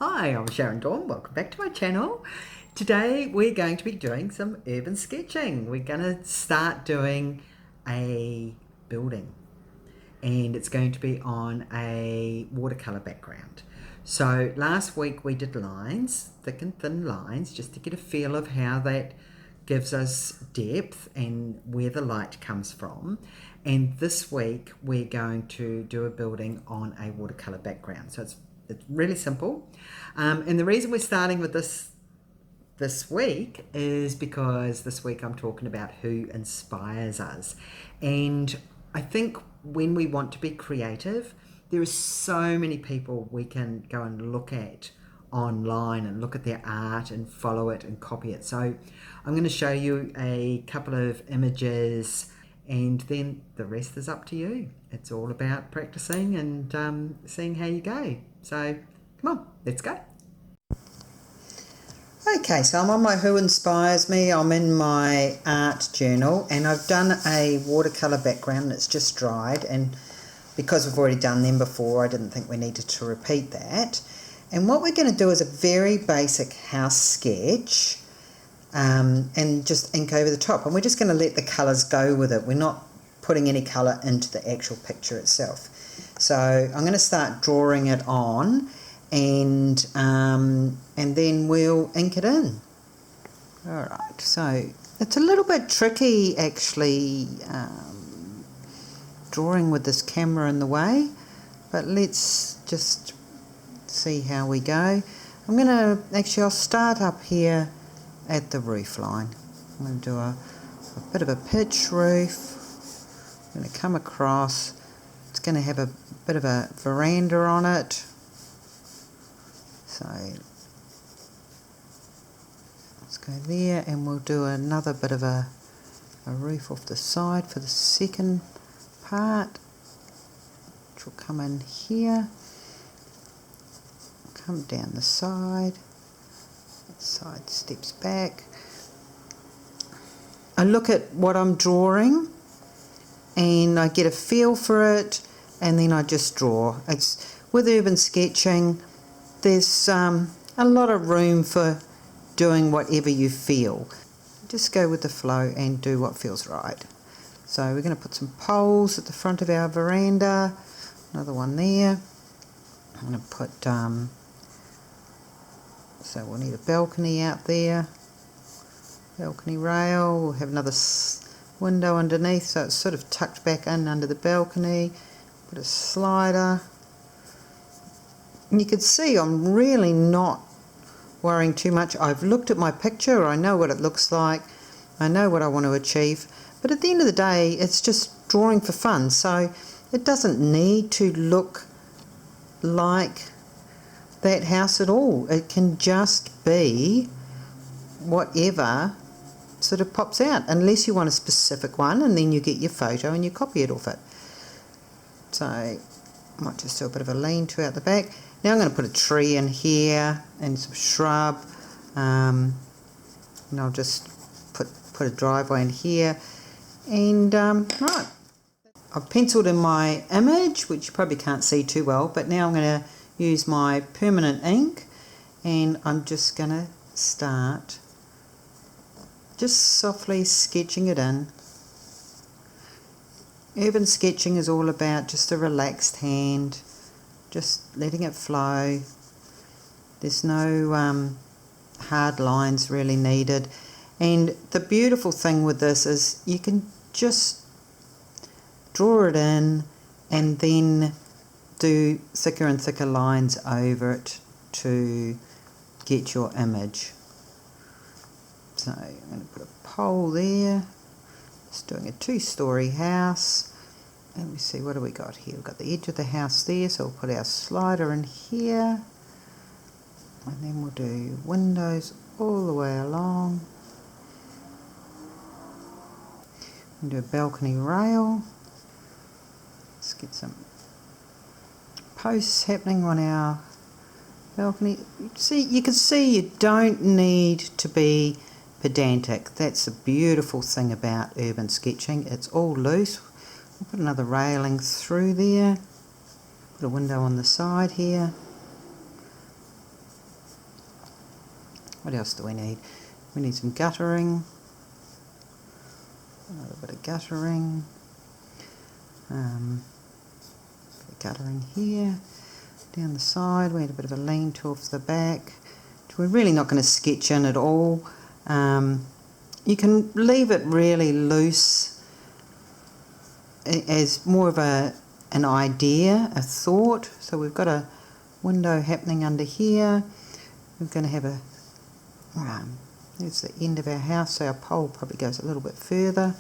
Hi, I'm Sharon. Welcome back to my channel. Today we're going to be doing some urban sketching. We're going to start doing a building and it's going to be on a watercolour background. So last week we did lines, thick and thin lines, just to get a feel of how that gives us depth and where the light comes from. And this week we're going to do a building on a watercolour background. So it's really simple. And the reason we're starting with this week is because this week I'm talking about who inspires us. And I think when we want to be creative, there are so many people we can go and look at online and look at their art and follow it and copy it. So I'm going to show you a couple of images and then the rest is up to you. It's all about practicing and seeing how you go. So come on, let's go. Okay, so I'm on my Who Inspires Me. I'm in my art journal and I've done a watercolour background. It's just dried, and because we've already done them before, I didn't think we needed to repeat that. And what we're going to do is a very basic house sketch and just ink over the top. And we're just going to let the colours go with it. We're not putting any colour into the actual picture itself. So I'm going to start drawing it on and then we'll ink it in. Alright, so it's a little bit tricky actually drawing with this camera in the way, but let's just see how we go. I'll start up here at the roof line. I'm going to do a bit of a pitch roof. I'm going to come across. It's going to have a bit of a veranda on it. So let's go there, and we'll do another bit of a roof off the side for the second part, which will come in here, come down the side, that side steps back. I look at what I'm drawing and I get a feel for it, and then I just draw. It's with urban sketching, there's a lot of room for doing whatever you feel. Just go with the flow and do what feels right. So we're going to put some poles at the front of our veranda, another one there. I'm going to put, so we'll need a balcony out there, balcony rail. We'll have another window underneath, so it's sort of tucked back in under the balcony. Put a slider. And you can see I'm really not worrying too much. I've looked at my picture, I know what it looks like, I know what I want to achieve, but at the end of the day it's just drawing for fun, so it doesn't need to look like that house at all. It can just be whatever sort of pops out, unless you want a specific one, and then you get your photo and you copy it off it. So I might just do a bit of a lean-to out the back. Now I'm going to put a tree in here and some shrub, and I'll just put a driveway in here. And right, I've penciled in my image, which you probably can't see too well, but now I'm going to use my permanent ink, and I'm just going to start just softly sketching it in. Urban sketching is all about just a relaxed hand, just letting it flow. There's no hard lines really needed. And the beautiful thing with this is you can just draw it in and then do thicker and thicker lines over it to get your image. So I'm going to put a pole there. Just doing a 2-story house. Let me see, what do we got here? We've got the edge of the house there, so we'll put our slider in here. And then we'll do windows all the way along. We'll do a balcony rail. Let's get some posts happening on our balcony. You can see you don't need to be pedantic. That's the beautiful thing about urban sketching. It's all loose. We'll put another railing through there. Put a window on the side here. What else do we need? We need some guttering. A little bit of guttering. Guttering here. Down the side, we had a bit of a lean towards the back. We're really not going to sketch in at all. You can leave it really loose as more of an idea, a thought. So we've got a window happening under here. We're going to have a, there's the end of our house, so our pole probably goes a little bit further.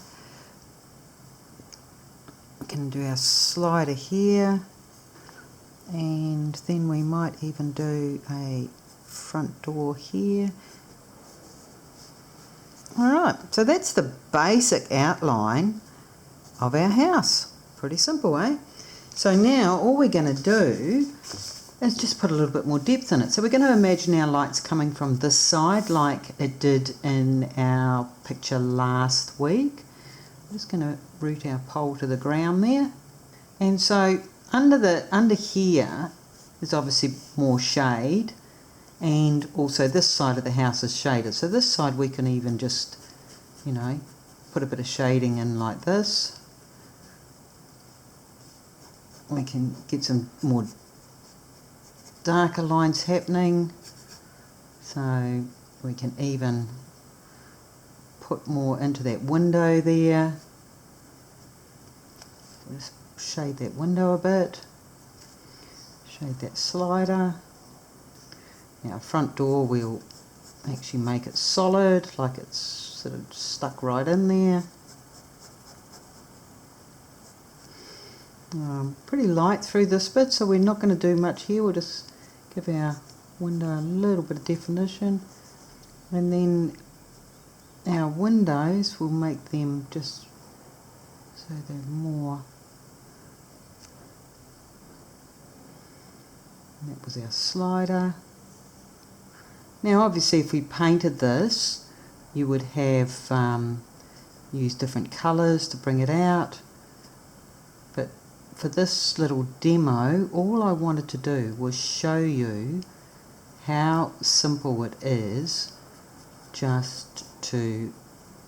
We can do our slider here, and then we might even do a front door here. Alright, so that's the basic outline of our house. Pretty simple, eh? So now all we're going to do is just put a little bit more depth in it. So we're going to imagine our lights coming from this side like it did in our picture last week. I'm just going to root our pole to the ground there. And so under here is obviously more shade, and also this side of the house is shaded. So this side we can even just, put a bit of shading in like this. We can get some more darker lines happening, so we can even put more into that window there. Just shade that window a bit, shade that slider. Now front door we'll actually make it solid, like it's sort of stuck right in there. Pretty light through this bit, so we're not going to do much here. We'll just give our window a little bit of definition, and then our windows, we'll make them just so they're more. And that was our slider. Now obviously if we painted this, you would have used different colours to bring it out. But for this little demo, all I wanted to do was show you how simple it is just to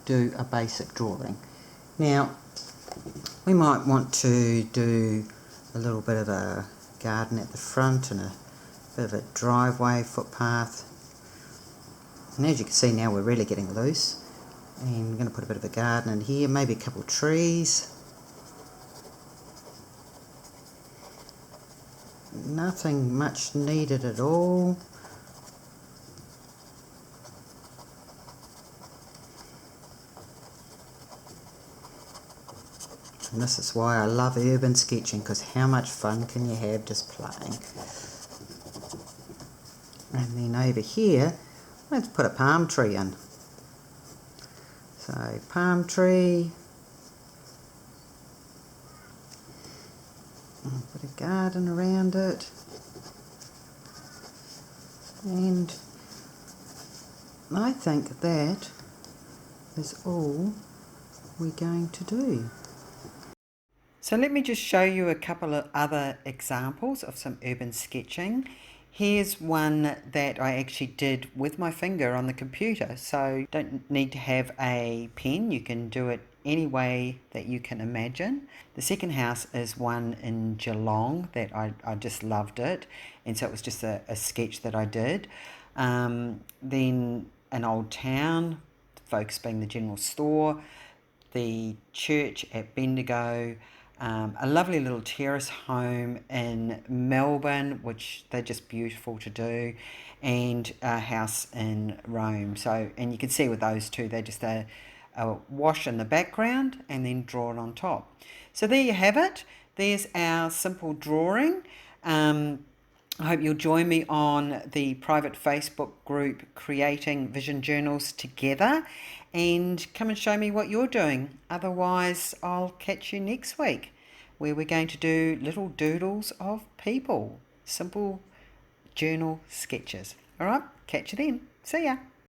do a basic drawing. Now we might want to do a little bit of a garden at the front and a bit of a driveway, footpath. And as you can see now we're really getting loose. And I'm going to put a bit of a garden in here, maybe a couple of trees. Nothing much needed at all. And this is why I love urban sketching, because how much fun can you have just playing. And then over here, let's put a palm tree in. So palm tree, put a garden around it, and I think that is all we're going to do. So let me just show you a couple of other examples of some urban sketching. Here's one that I actually did with my finger on the computer, so don't need to have a pen, you can do it any way that you can imagine. The second house is one in Geelong that I just loved it, and so it was just a sketch that I did. Then an old town, focus being the general store, the church at Bendigo, a lovely little terrace home in Melbourne, which they're just beautiful to do, and a house in Rome. So, and you can see with those two, they're just a wash in the background and then draw it on top. So there you have it. There's our simple drawing. I hope you'll join me on the private Facebook group Creating Vision Journals Together, and come and show me what you're doing. Otherwise, I'll catch you next week, where we're going to do little doodles of people. Simple journal sketches. All right, catch you then. See ya.